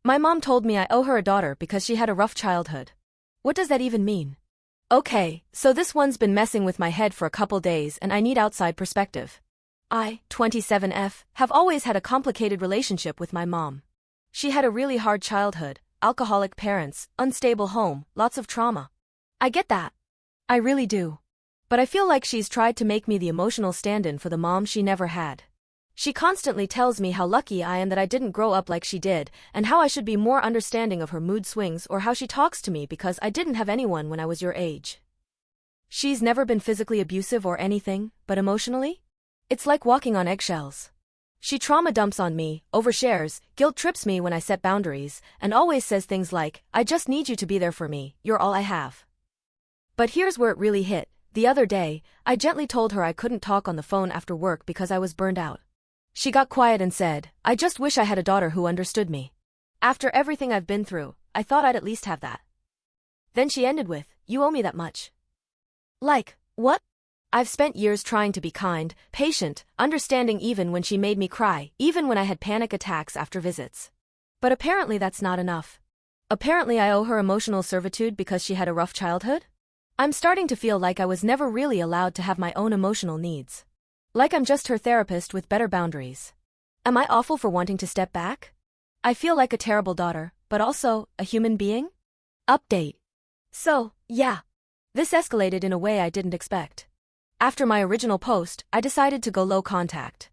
My mom told me I owe her a daughter because she had a rough childhood. What does that even mean? Okay, so this one's been messing with my head for a couple days and I need outside perspective. I, 27F, have always had a complicated relationship with my mom. She had a really hard childhood, alcoholic parents, unstable home, lots of trauma. I get that. I really do. But I feel like she's tried to make me the emotional stand-in for the mom she never had. She constantly tells me how lucky I am that I didn't grow up like she did, and how I should be more understanding of her mood swings or how she talks to me because I didn't have anyone when I was your age. She's never been physically abusive or anything, but emotionally? It's like walking on eggshells. She trauma dumps on me, overshares, guilt trips me when I set boundaries, and always says things like, I just need you to be there for me, you're all I have. But here's where it really hit. The other day, I gently told her I couldn't talk on the phone after work because I was burned out. She got quiet and said, I just wish I had a daughter who understood me. After everything I've been through, I thought I'd at least have that. Then she ended with, you owe me that much. Like, what? I've spent years trying to be kind, patient, understanding even when she made me cry, even when I had panic attacks after visits. But apparently that's not enough. Apparently I owe her emotional servitude because she had a rough childhood? I'm starting to feel like I was never really allowed to have my own emotional needs. Like I'm just her therapist with better boundaries. Am I awful for wanting to step back? I feel like a terrible daughter, but also a human being? Update. So, yeah. This escalated in a way I didn't expect. After my original post, I decided to go low contact.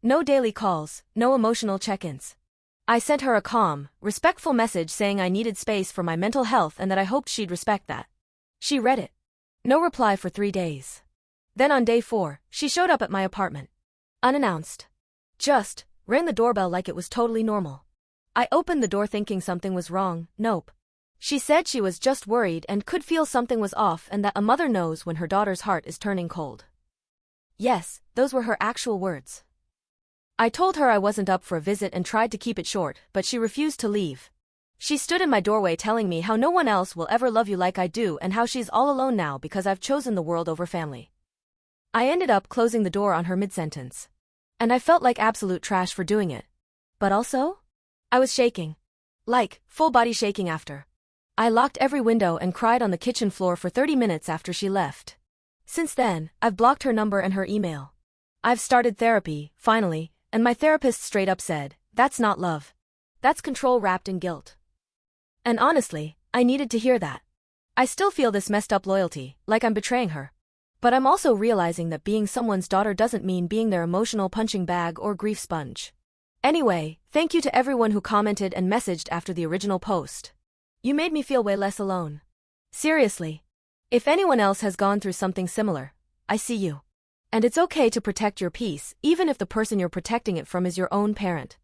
No daily calls, no emotional check-ins. I sent her a calm, respectful message saying I needed space for my mental health and that I hoped she'd respect that. She read it. No reply for 3 days. Then on day 4, she showed up at my apartment. Unannounced. Just rang the doorbell like it was totally normal. I opened the door thinking something was wrong. Nope. She said she was just worried and could feel something was off and that a mother knows when her daughter's heart is turning cold. Yes, those were her actual words. I told her I wasn't up for a visit and tried to keep it short, but she refused to leave. She stood in my doorway telling me how no one else will ever love you like I do and how she's all alone now because I've chosen the world over family. I ended up closing the door on her mid-sentence. And I felt like absolute trash for doing it. But also? I was shaking. Like, full body shaking after. I locked every window and cried on the kitchen floor for 30 minutes after she left. Since then, I've blocked her number and her email. I've started therapy, finally, and my therapist straight up said, that's not love. That's control wrapped in guilt. And honestly, I needed to hear that. I still feel this messed up loyalty, like I'm betraying her. But I'm also realizing that being someone's daughter doesn't mean being their emotional punching bag or grief sponge. Anyway, thank you to everyone who commented and messaged after the original post. You made me feel way less alone. Seriously. If anyone else has gone through something similar, I see you. And it's okay to protect your peace, even if the person you're protecting it from is your own parent.